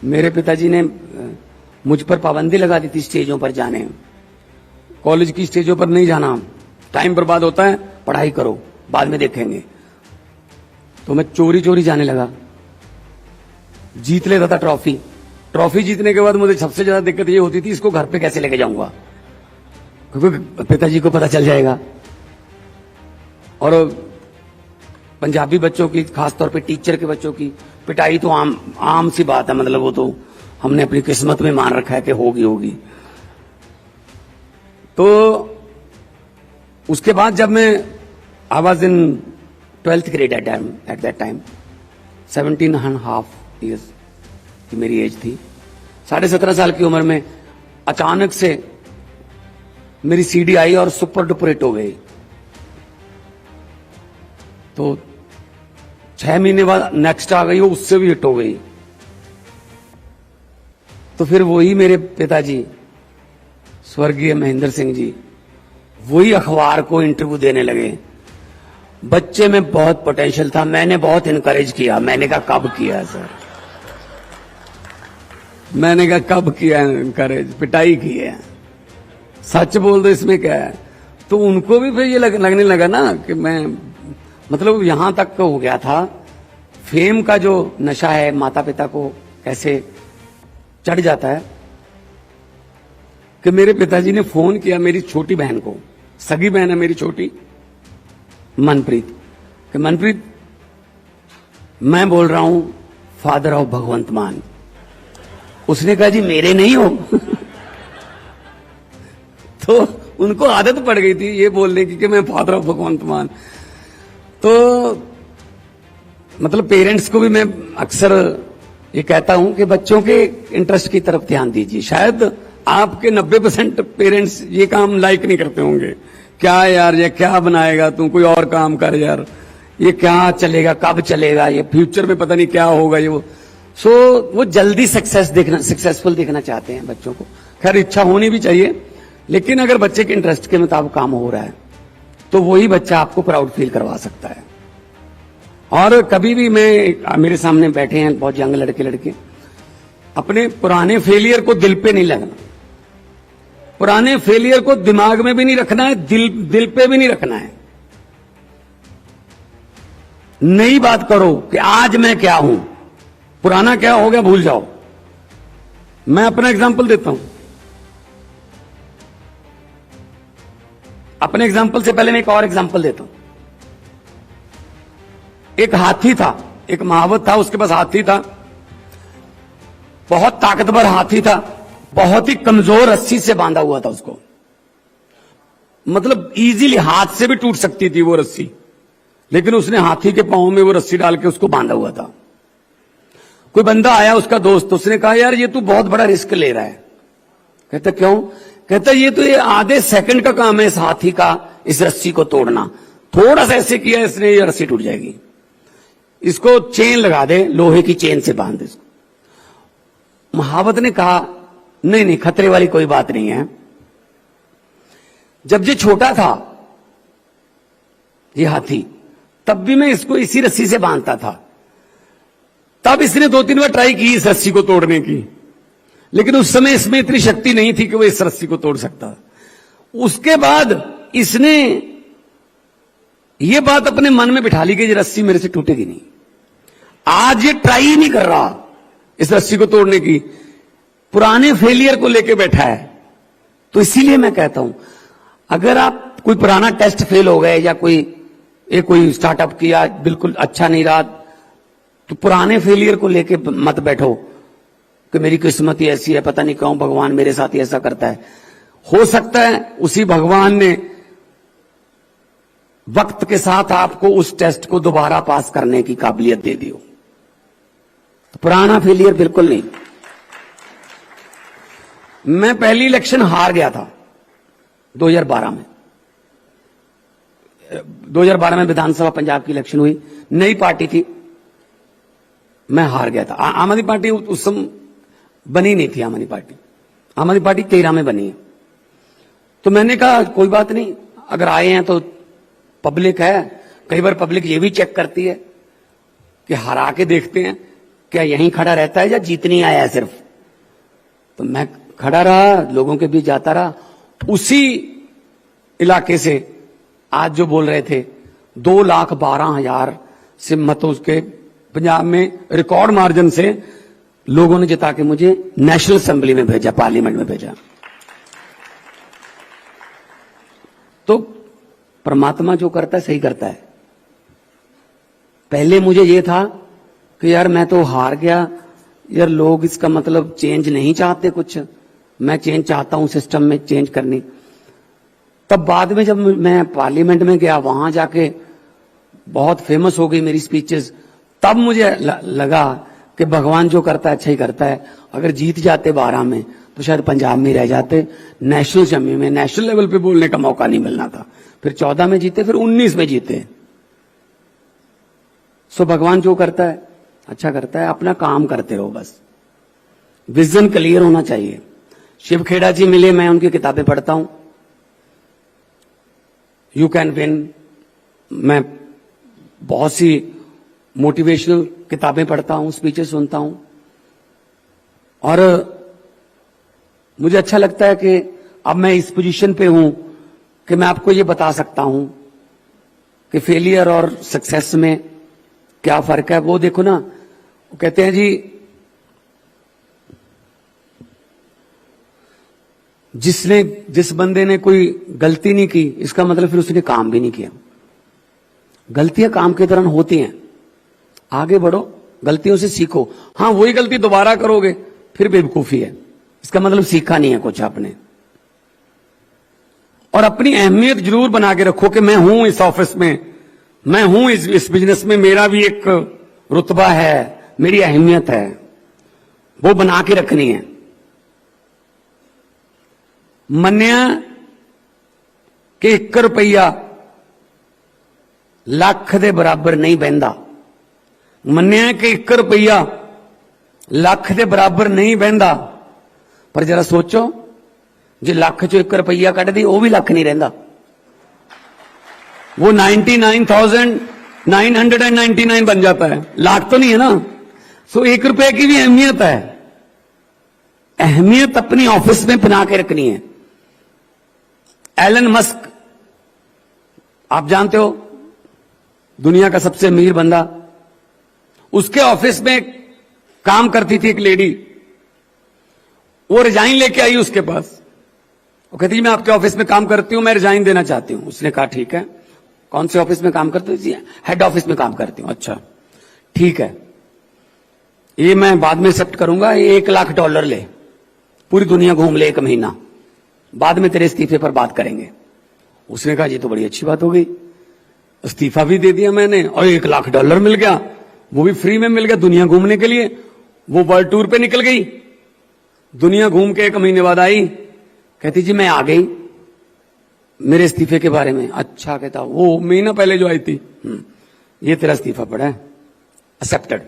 मेरे पिताजी ने मुझ पर पाबंदी लगा दी थी स्टेजों पर जाने। कॉलेज की स्टेजों पर नहीं जाना, टाइम बर्बाद होता है, पढ़ाई करो, बाद में देखेंगे। तो मैं चोरी चोरी जाने लगा, जीत लेता था ट्रॉफी। ट्रॉफी जीतने के बाद मुझे सबसे ज्यादा दिक्कत ये होती थी, इसको घर पे कैसे लेके जाऊंगा, क्योंकि पिताजी को पता चल जाएगा। और पंजाबी बच्चों की, खासतौर पे टीचर के बच्चों की पिटाई तो आम सी बात है, मतलब वो तो हमने अपनी किस्मत में मान रखा है कि होगी होगी। तो उसके बाद जब मैं I was in 12th grade at that time, 17.5 years की मेरी एज थी। 17.5 साल की उम्र में अचानक से मेरी सीडी आई और सुपर डुपर हिट हो गई। तो 6 महीने बाद नेक्स्ट आ गई, वो उससे भी हिट हो गई। तो फिर वही मेरे पिताजी स्वर्गीय महेंद्र सिंह जी वही अखबार को इंटरव्यू देने लगे। बच्चे में बहुत पोटेंशियल था, मैंने बहुत इनकरेज किया। मैंने कहा कब किया सर, मैंने कहा कब किया इनकरेज, पिटाई की है, सच बोल दो इसमें क्या है। तो उनको भी फिर ये लगने लगा ना कि मैं, मतलब यहां तक हो गया था। फेम का जो नशा है माता पिता को कैसे चढ़ जाता है कि मेरे पिताजी ने फोन किया मेरी छोटी बहन को, सगी बहन है मेरी छोटी, मनप्रीत, कि मनप्रीत मैं बोल रहा हूं फादर ऑफ भगवंत मान। उसने कहा जी मेरे नहीं हो तो उनको आदत पड़ गई थी ये बोलने की कि मैं फादर ऑफ भगवंत मान। तो मतलब पेरेंट्स को भी मैं अक्सर ये कहता हूं कि बच्चों के इंटरेस्ट की तरफ ध्यान दीजिए। शायद आपके 90% पेरेंट्स ये काम लाइक नहीं करते होंगे, क्या यार ये क्या बनाएगा तू, कोई और काम कर यार, ये क्या चलेगा, कब चलेगा, ये फ्यूचर में पता नहीं क्या होगा ये वो। वो जल्दी सक्सेसफुल देखना चाहते हैं बच्चों को। खैर इच्छा होनी भी चाहिए, लेकिन अगर बच्चे के इंटरेस्ट के मुताबिक काम हो रहा है तो वही बच्चा आपको प्राउड फील करवा सकता है। और कभी भी मेरे सामने बैठे हैं बहुत यंग लड़के लड़के, अपने पुराने फेलियर को दिल पे नहीं लगना, पुराने फेलियर को दिमाग में भी नहीं रखना है, दिल पे भी नहीं रखना है। नई बात करो कि आज मैं क्या हूं, पुराना क्या हो गया भूल जाओ। मैं अपना एग्जांपल देता हूं। अपने एग्जांपल से पहले मैं एक और एग्जांपल देता हूं। एक हाथी था, एक महावत था, उसके पास हाथी था, बहुत ताकतवर हाथी था, बहुत ही कमजोर रस्सी से बांधा हुआ था उसको, मतलब इजीली हाथ से भी टूट सकती थी वो रस्सी, लेकिन उसने हाथी के पांव में वो रस्सी डाल के उसको बांधा हुआ था। कोई बंदा आया उसका दोस्त, उसने कहा यार ये तू बहुत बड़ा रिस्क ले रहा है। कहता क्यों? कहता ये तो ये आधे सेकंड का काम है इस हाथी का इस रस्सी को तोड़ना, थोड़ा सा ऐसे किया इसने ये रस्सी टूट जाएगी, इसको चेन लगा दे, लोहे की चेन से बांध दे इसको। महावत ने कहा नहीं नहीं खतरे वाली कोई बात नहीं है। जब ये छोटा था ये हाथी, तब भी मैं इसको इसी रस्सी से बांधता था, तब इसने 2-3 बार ट्राई की इस रस्सी को तोड़ने की, लेकिन उस समय इसमें इतनी शक्ति नहीं थी कि वो इस रस्सी को तोड़ सकता। उसके बाद इसने ये बात अपने मन में बिठा ली कि ये रस्सी मेरे से टूटेगी नहीं। आज ये ट्राई ही नहीं कर रहा इस रस्सी को तोड़ने की, पुराने फेलियर को लेके बैठा है। तो इसीलिए मैं कहता हूं अगर आप कोई पुराना टेस्ट फेल हो गए या कोई स्टार्टअप किया बिल्कुल अच्छा नहीं रहा, तो पुराने फेलियर को लेके मत बैठो कि मेरी किस्मत ही ऐसी है, पता नहीं क्यों भगवान मेरे साथ ही ऐसा करता है। हो सकता है उसी भगवान ने वक्त के साथ आपको उस टेस्ट को दोबारा पास करने की काबिलियत दे दी हो। तो पुराना फेलियर बिल्कुल नहीं। मैं पहली इलेक्शन हार गया था 2012 में। 2012 में विधानसभा पंजाब की इलेक्शन हुई, नई पार्टी थी, मैं हार गया था। आम आदमी पार्टी उस समय बनी नहीं थी, आम आदमी पार्टी 13 में बनी है। तो मैंने कहा कोई बात नहीं, अगर आए हैं तो पब्लिक है, कई बार पब्लिक ये भी चेक करती है कि हरा के देखते हैं क्या यहीं खड़ा रहता है या जीतने आया है सिर्फ? तो मैं खड़ा रहा, लोगों के बीच जाता रहा। उसी इलाके से आज जो बोल रहे थे 2,12,000 से मतों के पंजाब में रिकॉर्ड मार्जिन से लोगों ने जिता के मुझे नेशनल असेंबली में भेजा, पार्लियामेंट में भेजा। तो परमात्मा जो करता है सही करता है। पहले मुझे ये था कि यार मैं तो हार गया, यार लोग इसका मतलब चेंज नहीं चाहते, कुछ मैं चेंज चाहता हूं, सिस्टम में चेंज करनी। तब बाद में जब मैं पार्लियामेंट में गया, वहां जाके बहुत फेमस हो गई मेरी स्पीचेस, तब मुझे लगा कि भगवान जो करता है अच्छा ही करता है। अगर जीत जाते 12 में तो शायद पंजाब में रह जाते, नेशनल असेंबली में नेशनल लेवल पे बोलने का मौका नहीं मिलना था। फिर 14 में जीते, फिर 19 में जीते। सो भगवान जो करता है अच्छा करता है, अपना काम करते रहो बस, विजन क्लियर होना चाहिए। शिव खेड़ा जी मिले, मैं उनकी किताबें पढ़ता हूं, यू कैन विन। मैं बहुत सी मोटिवेशनल किताबें पढ़ता हूं, स्पीचेस सुनता हूं, और मुझे अच्छा लगता है कि अब मैं इस पोजीशन पे हूं कि मैं आपको ये बता सकता हूं कि फेलियर और सक्सेस में क्या फर्क है। वो देखो ना, वो कहते हैं जी जिस बंदे ने कोई गलती नहीं की, इसका मतलब फिर उसने काम भी नहीं किया। गलतियां काम के दौरान होती हैं, आगे बढ़ो, गलतियों से सीखो। हां, वही गलती दोबारा करोगे फिर बेवकूफी है, इसका मतलब सीखा नहीं है कुछ आपने। और अपनी अहमियत जरूर बना के रखो कि मैं हूं इस ऑफिस में, मैं हूं इस बिजनेस में, मेरा भी एक रुतबा है, मेरी अहमियत है, वो बना के रखनी है। मन्या कि 1 रुपया ਲੱਖ ਦੇ ਬਰਾਬਰ नहीं बहता, मन्या कि 1 रुपया ਲੱਖ ਦੇ बराबर नहीं बहता। पर जरा सोचो, जे ਲੱਖ चो 1 रुपया कट दी, वो भी ਲੱਖ नहीं रहिंदा, वो 99,999 बन जाता है, लाख तो नहीं है ना। सो 1 रुपए की भी अहमियत है। अहमियत अपनी ऑफिस में बना के रखनी है। एलन मस्क, आप जानते हो, दुनिया का सबसे अमीर बंदा, उसके ऑफिस में काम करती थी एक लेडी, वो रिजाइन लेके आई उसके पास। वो कहती मैं आपके ऑफिस में काम करती हूं, मैं रिजाइन देना चाहती हूं। उसने कहा ठीक है, कौन से ऑफिस में काम करते हो? हेड ऑफिस में काम करती हूं। अच्छा ठीक है, ये मैं बाद में एक्सेप्ट करूंगा, $1 लाख ले, पूरी दुनिया घूम ले 1 महीना, बाद में तेरे इस्तीफे पर बात करेंगे। उसने कहा ये तो बड़ी अच्छी बात हो गई, इस्तीफा भी दे दिया मैंने और $1 लाख मिल गया, वो भी फ्री में मिल गया दुनिया घूमने के लिए। वो वर्ल्ड टूर पे निकल गई, दुनिया घूम के 1 महीने बाद आई, कहती जी मैं आ गई, मेरे इस्तीफे के बारे में। अच्छा, कहता वो महीना पहले जो आई थी, ये तेरा इस्तीफा पड़ा है, एक्सेप्टेड।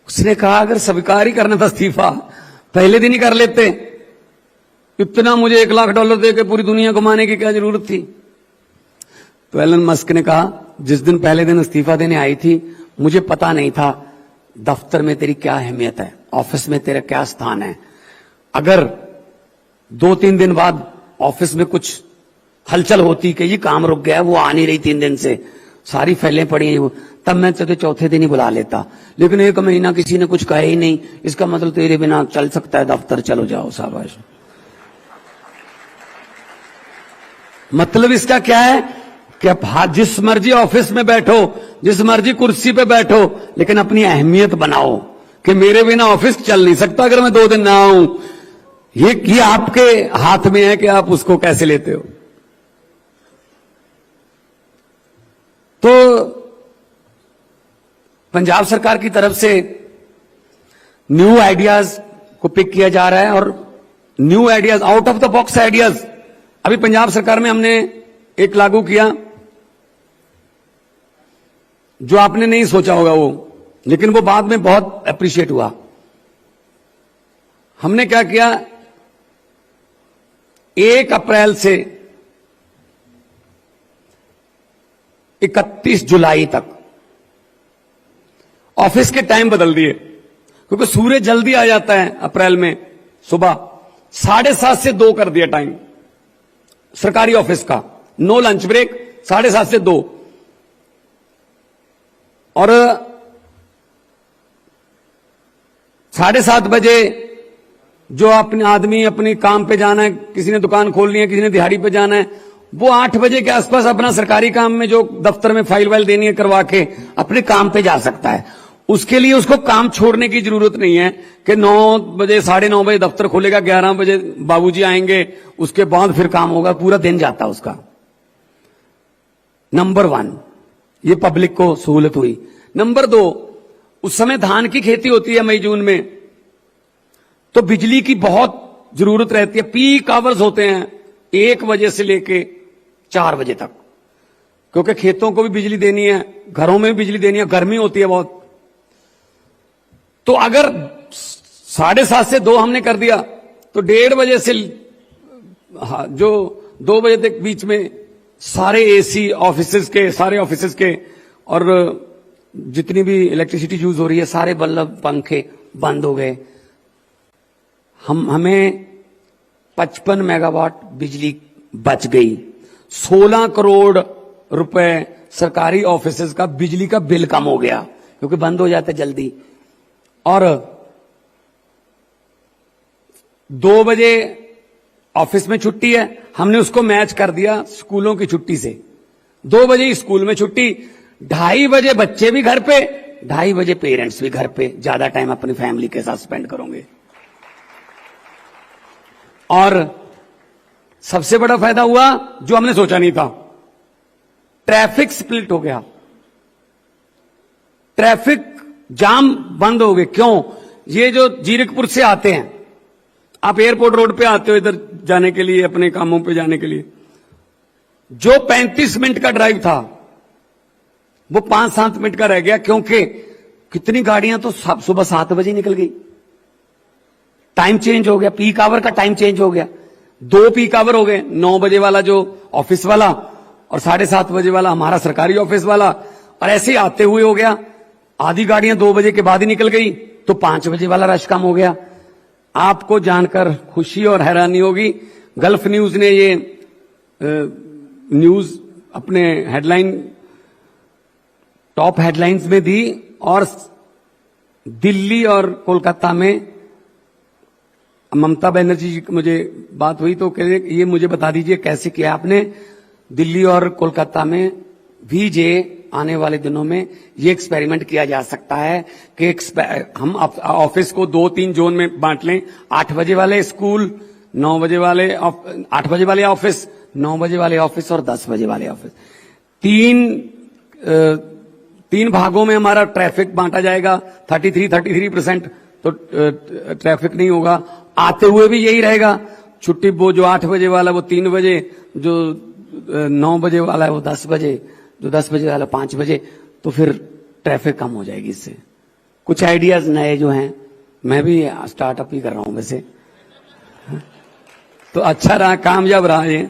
उसने कहा अगर स्वीकार ही करना था इस्तीफा, पहले दिन ही कर लेते, इतना मुझे $1 लाख दे के पूरी दुनिया घुमाने की क्या जरूरत थी? तो एलन मस्क ने कहा जिस दिन पहले दिन इस्तीफा देने आई थी, मुझे पता नहीं था दफ्तर में तेरी क्या अहमियत है, ऑफिस में तेरा क्या स्थान है। अगर 2-3 दिन बाद ऑफिस में कुछ हलचल होती कि ये काम रुक गया, वो आ नहीं रही 3 दिन से, सारी फाइलें पड़ी हैं, तब मैं तुझे चौथे दिन ही बुला लेता। लेकिन 1 महीना किसी ने कुछ कहा ही नहीं, इसका मतलब तेरे बिना चल सकता है दफ्तर, चलो जाओ शाबाश। मतलब इसका क्या है कि आप जिस मर्जी ऑफिस में बैठो, जिस मर्जी कुर्सी पे बैठो, लेकिन अपनी अहमियत बनाओ कि मेरे बिना ऑफिस चल नहीं सकता अगर मैं 2 दिन ना आऊं। ये आपके हाथ में है कि आप उसको कैसे लेते हो। तो पंजाब सरकार की तरफ से न्यू आइडियाज को पिक किया जा रहा है, और new ideas, out of the box ideas अभी पंजाब सरकार में हमने एक लागू किया, जो आपने नहीं सोचा होगा वो, लेकिन वो बाद में बहुत अप्रिशिएट हुआ। हमने क्या किया, 1 अप्रैल से 31 जुलाई तक ऑफिस के टाइम बदल दिए, क्योंकि सूर्य जल्दी आ जाता है अप्रैल में सुबह 7:30 से 2 कर दिया टाइम सरकारी ऑफिस का, नो लंच ब्रेक, 7:30 से 2। और 7:30 बजे जो अपने आदमी अपने काम पे जाना है, किसी ने दुकान खोलनी है, किसी ने दिहाड़ी पे जाना है, वो 8 बजे के आसपास अपना सरकारी काम में जो दफ्तर में फाइल वाइल देनी है करवा के अपने काम पे जा सकता है। उसके लिए उसको काम छोड़ने की जरूरत नहीं है कि 9 बजे 9:30 बजे दफ्तर खुलेगा, 11 बजे बाबूजी आएंगे, उसके बाद फिर काम होगा, पूरा दिन जाता उसका। नंबर 1 ये पब्लिक को सहूलत हुई। नंबर 2, उस समय धान की खेती होती है मई जून में, तो बिजली की बहुत जरूरत रहती है। पीक आवर्स होते हैं 1 बजे से लेके 4 बजे तक, क्योंकि खेतों को भी बिजली देनी है, घरों में भी बिजली देनी है, गर्मी होती है बहुत। तो अगर 7:30 से 2 हमने कर दिया तो 1:30 बजे से जो 2 बजे तक बीच में सारे एसी ऑफिसेज के, सारे ऑफिसेज के और जितनी भी इलेक्ट्रिसिटी यूज हो रही है, सारे बल्ब पंखे बंद हो गए। हमें 55 मेगावाट बिजली बच गई। 16 करोड़ रुपए सरकारी ऑफिसेज का बिजली का बिल कम हो गया, क्योंकि बंद हो जाते जल्दी। और 2 बजे ऑफिस में छुट्टी है, हमने उसको मैच कर दिया स्कूलों की छुट्टी से। 2 बजे स्कूल में छुट्टी, 2:30 बजे बच्चे भी घर पे, 2:30 बजे पेरेंट्स भी घर पे, ज्यादा टाइम अपनी फैमिली के साथ स्पेंड करोगे। और सबसे बड़ा फायदा हुआ जो हमने सोचा नहीं था, ट्रैफिक स्प्लिट हो गया, ट्रैफिक जाम बंद हो गए। क्यों? ये जो जीरकपुर से आते हैं, आप एयरपोर्ट रोड पे आते हो इधर जाने के लिए, अपने कामों पे जाने के लिए, जो 35 मिनट का ड्राइव था वो 5-7 मिनट का रह गया, क्योंकि कितनी गाड़ियां तो सुबह 7 बजे निकल गई। टाइम चेंज हो गया, पीक आवर का टाइम चेंज हो गया। 2 पीक आवर हो गए, 9 बजे वाला जो ऑफिस वाला और 7:30 बजे वाला हमारा सरकारी ऑफिस वाला। और ऐसे ही आते हुए हो गया, आधी गाड़ियां 2 बजे के बाद ही निकल गई, तो 5 बजे वाला रश कम हो गया। आपको जानकर खुशी और हैरानी होगी, गल्फ न्यूज ने ये न्यूज अपने हेडलाइन, टॉप हेडलाइंस में दी, और दिल्ली और कोलकाता में ममता बनर्जी जी मुझे बात हुई तो कह रहे ये मुझे बता दीजिए कैसे किया आपने। दिल्ली और कोलकाता में भी जे आने वाले दिनों में ये एक्सपेरिमेंट किया जा सकता है कि हम ऑफिस को 2-3 जोन में बांट लें। 8 बजे वाले स्कूल, 9 बजे वाले 8 बजे वाले ऑफिस, 9 बजे वाले ऑफिस और 10 बजे वाले ऑफिस। 3 भागों में हमारा ट्रैफिक बांटा जाएगा। 33% तो ट्रैफिक नहीं होगा। आते हुए भी यही रहेगा। छुट्टी वो जो 8 बजे वाला वो 3 बजे, जो 9 बजे वाला है वो 10 बजे, जो 10 बजे वाला 5 बजे, तो फिर ट्रैफिक कम हो जाएगी इससे। कुछ आइडियाज नए जो हैं, मैं भी स्टार्टअप ही कर रहा हूं वैसे, तो अच्छा रहा, कामयाब रहा ये।